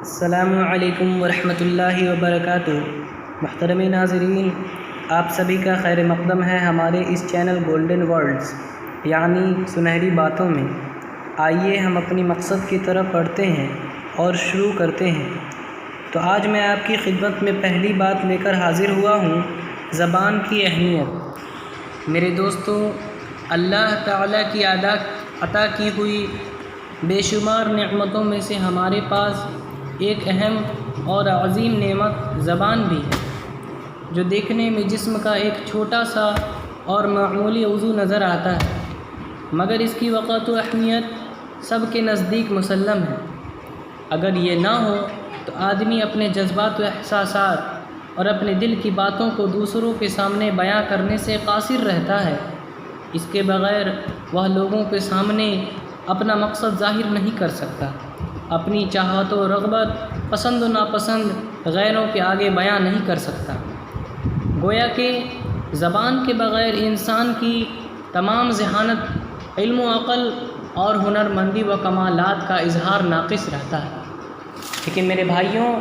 السلام علیکم ورحمۃ اللہ وبرکاتہ۔ محترم ناظرین، آپ سبھی کا خیر مقدم ہے ہمارے اس چینل گولڈن ورڈز یعنی سنہری باتوں میں۔ آئیے ہم اپنی مقصد کی طرف بڑھتے ہیں اور شروع کرتے ہیں۔ تو آج میں آپ کی خدمت میں پہلی بات لے کر حاضر ہوا ہوں، زبان کی اہمیت۔ میرے دوستو، اللہ تعالیٰ کی عطا کی ہوئی بے شمار نعمتوں میں سے ہمارے پاس ایک اہم اور عظیم نعمت زبان بھی ہے، جو دیکھنے میں جسم کا ایک چھوٹا سا اور معمولی عضو نظر آتا ہے، مگر اس کی وقت و اہمیت سب کے نزدیک مسلم ہے۔ اگر یہ نہ ہو تو آدمی اپنے جذبات و احساسات اور اپنے دل کی باتوں کو دوسروں کے سامنے بیاں کرنے سے قاصر رہتا ہے۔ اس کے بغیر وہ لوگوں کے سامنے اپنا مقصد ظاہر نہیں کر سکتا، اپنی چاہت و رغبت، پسند و ناپسند غیروں کے آگے بیان نہیں کر سکتا۔ گویا کہ زبان کے بغیر انسان کی تمام ذہانت، علم و عقل اور ہنرمندی و کمالات کا اظہار ناقص رہتا ہے۔ لیکن میرے بھائیوں،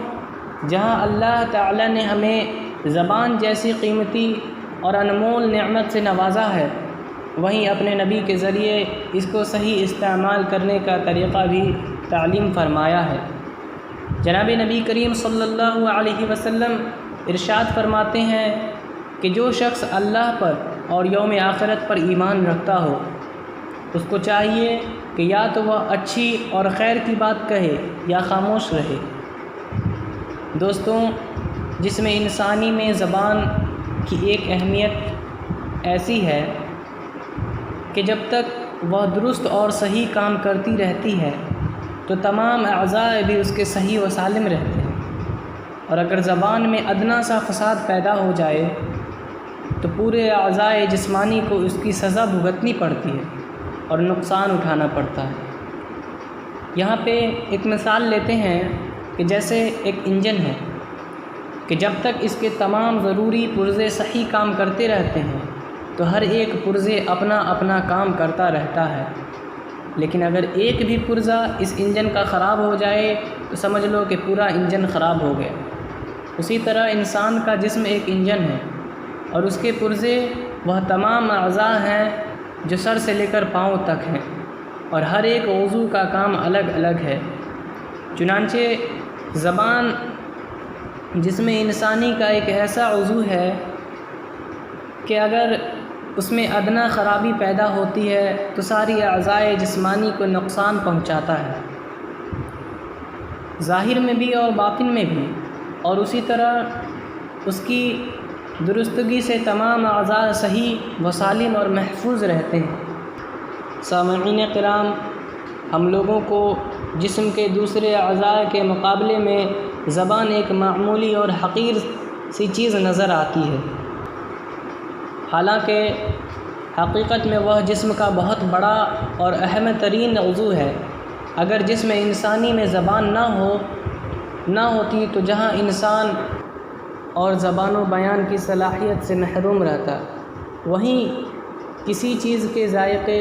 جہاں اللہ تعالیٰ نے ہمیں زبان جیسی قیمتی اور انمول نعمت سے نوازا ہے، وہیں اپنے نبی کے ذریعے اس کو صحیح استعمال کرنے کا طریقہ بھی تعلیم فرمایا ہے۔ جناب نبی کریم صلی اللہ علیہ وسلم ارشاد فرماتے ہیں کہ جو شخص اللہ پر اور یوم آخرت پر ایمان رکھتا ہو، اس کو چاہیے کہ یا تو وہ اچھی اور خیر کی بات کہے یا خاموش رہے۔ دوستوں، جسم انسانی میں زبان کی ایک اہمیت ایسی ہے کہ جب تک وہ درست اور صحیح کام کرتی رہتی ہے تو تمام اعضاء بھی اس کے صحیح و سالم رہتے ہیں، اور اگر زبان میں ادنا سا فساد پیدا ہو جائے تو پورے اعضاء جسمانی کو اس کی سزا بھگتنی پڑتی ہے اور نقصان اٹھانا پڑتا ہے۔ یہاں پہ ایک مثال لیتے ہیں کہ جیسے ایک انجن ہے کہ جب تک اس کے تمام ضروری پرزے صحیح کام کرتے رہتے ہیں تو ہر ایک پرزے اپنا اپنا کام کرتا رہتا ہے، لیکن اگر ایک بھی پرزہ اس انجن کا خراب ہو جائے تو سمجھ لو کہ پورا انجن خراب ہو گیا۔ اسی طرح انسان کا جسم ایک انجن ہے اور اس کے پرزے وہ تمام اعضاء ہیں جو سر سے لے کر پاؤں تک ہیں، اور ہر ایک عضو کا کام الگ الگ ہے۔ چنانچہ زبان جسم انسانی کا ایک ایسا عضو ہے کہ اگر اس میں ادنا خرابی پیدا ہوتی ہے تو ساری اعضاء جسمانی کو نقصان پہنچاتا ہے، ظاہر میں بھی اور باطن میں بھی، اور اسی طرح اس کی درستگی سے تمام اعضاء صحیح و سالم اور محفوظ رہتے ہیں۔ سامعین کرام، ہم لوگوں کو جسم کے دوسرے اعضاء کے مقابلے میں زبان ایک معمولی اور حقیر سی چیز نظر آتی ہے، حالانکہ حقیقت میں وہ جسم کا بہت بڑا اور اہم ترین عضو ہے۔ اگر جسم انسانی میں زبان نہ ہوتی تو جہاں انسان اور زبان و بیان کی صلاحیت سے محروم رہتا، وہیں کسی چیز کے ذائقے،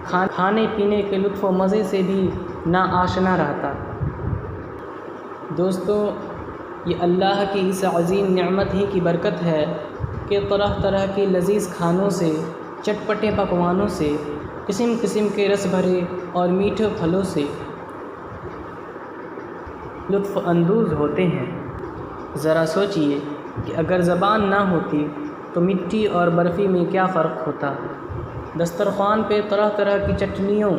کھانے پینے کے لطف و مزے سے بھی نا آشنا رہتا۔ دوستو، یہ اللہ کی اس عظیم نعمت ہی کی برکت ہے کہ طرح طرح کے لذیذ کھانوں سے، چٹپٹے پکوانوں سے، قسم قسم کے رس بھرے اور میٹھے پھلوں سے لطف اندوز ہوتے ہیں۔ ذرا سوچئے کہ اگر زبان نہ ہوتی تو مٹی اور برفی میں کیا فرق ہوتا، دسترخوان پہ طرح طرح کی چٹنیوں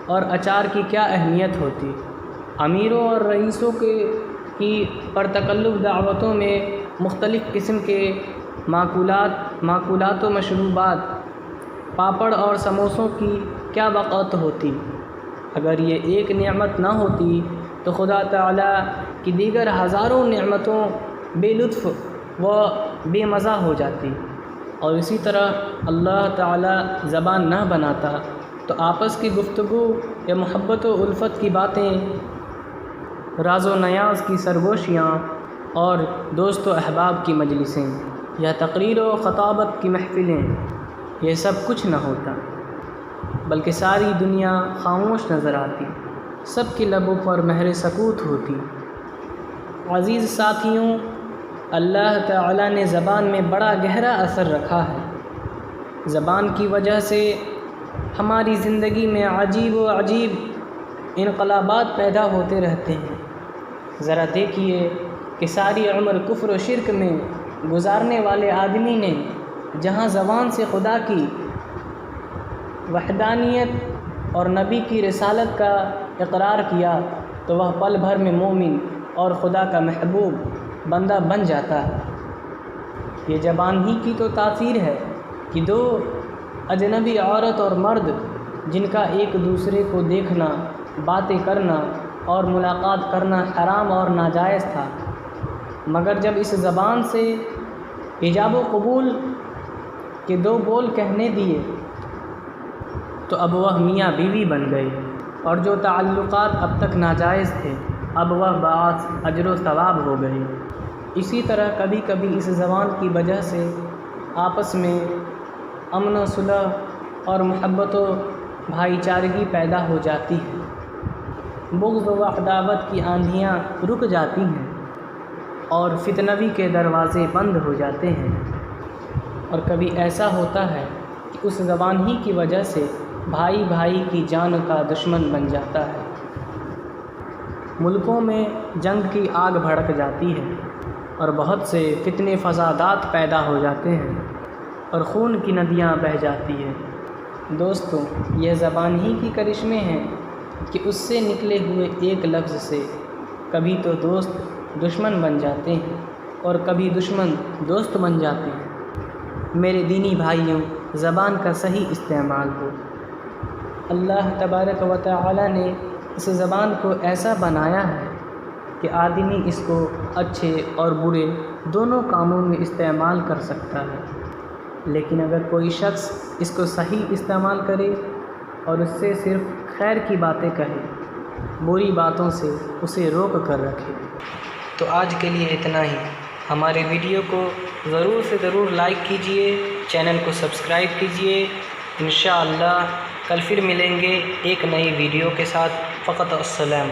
اور اچار کی کیا اہمیت ہوتی، امیروں اور رئیسوں کی پرتکلف دعوتوں میں مختلف قسم کے ماکولات و مشروبات، پاپڑ اور سموسوں کی کیا وقعت ہوتی۔ اگر یہ ایک نعمت نہ ہوتی تو خدا تعالیٰ کی دیگر ہزاروں نعمتوں بے لطف و بے مزہ ہو جاتی، اور اسی طرح اللہ تعالیٰ زبان نہ بناتا تو آپس کی گفتگو یا محبت و الفت کی باتیں، راز و نیاز کی سرگوشیاں اور دوست و احباب کی مجلسیں یا تقریر و خطابت کی محفلیں، یہ سب کچھ نہ ہوتا، بلکہ ساری دنیا خاموش نظر آتی، سب کے لبوں پر مہر سکوت ہوتی، عزیز ساتھیوں، اللہ تعالیٰ نے زبان میں بڑا گہرا اثر رکھا ہے۔ زبان کی وجہ سے ہماری زندگی میں عجیب و عجیب انقلابات پیدا ہوتے رہتے ہیں۔ ذرا دیکھیے کہ ساری عمر کفر و شرک میں گزارنے والے آدمی نے جہاں زبان سے خدا کی وحدانیت اور نبی کی رسالت کا اقرار کیا تو وہ پل بھر میں مومن اور خدا کا محبوب بندہ بن جاتا ہے۔ یہ زبان ہی کی تو تاثیر ہے کہ دو اجنبی عورت اور مرد جن کا ایک دوسرے کو دیکھنا، باتیں کرنا اور ملاقات کرنا حرام اور ناجائز تھا، مگر جب اس زبان سے ایجاب و قبول کے دو بول کہنے دیے تو اب وہ میاں بیوی بن گئے، اور جو تعلقات اب تک ناجائز تھے اب وہ باعث اجر و ثواب ہو گئے۔ اسی طرح کبھی کبھی اس زبان کی وجہ سے آپس میں امن و صلح اور محبت و بھائی چارگی پیدا ہو جاتی ہے، بغض و عداوت کی آندھیاں رک جاتی ہیں اور فتنوی کے دروازے بند ہو جاتے ہیں۔ اور کبھی ایسا ہوتا ہے کہ اس زبان ہی کی وجہ سے بھائی بھائی کی جان کا دشمن بن جاتا ہے، ملکوں میں جنگ کی آگ بھڑک جاتی ہے اور بہت سے فتنے فسادات پیدا ہو جاتے ہیں اور خون کی ندیاں بہہ جاتی ہیں۔ دوستوں، یہ زبان ہی کی کرشمے ہیں کہ اس سے نکلے ہوئے ایک لفظ سے کبھی تو دوست دشمن بن جاتے ہیں اور کبھی دشمن دوست بن جاتے ہیں۔ میرے دینی بھائیوں، زبان کا صحیح استعمال ہو۔ اللہ تبارک و تعالی نے اس زبان کو ایسا بنایا ہے کہ آدمی اس کو اچھے اور برے دونوں کاموں میں استعمال کر سکتا ہے، لیکن اگر کوئی شخص اس کو صحیح استعمال کرے اور اس سے صرف خیر کی باتیں کہے، بری باتوں سے اسے روک کر رکھے۔ تو آج کے لیے اتنا ہی۔ ہمارے ویڈیو کو ضرور سے ضرور لائک کیجئے، چینل کو سبسکرائب کیجئے۔ انشاءاللہ کل پھر ملیں گے ایک نئی ویڈیو کے ساتھ۔ فقط السلام۔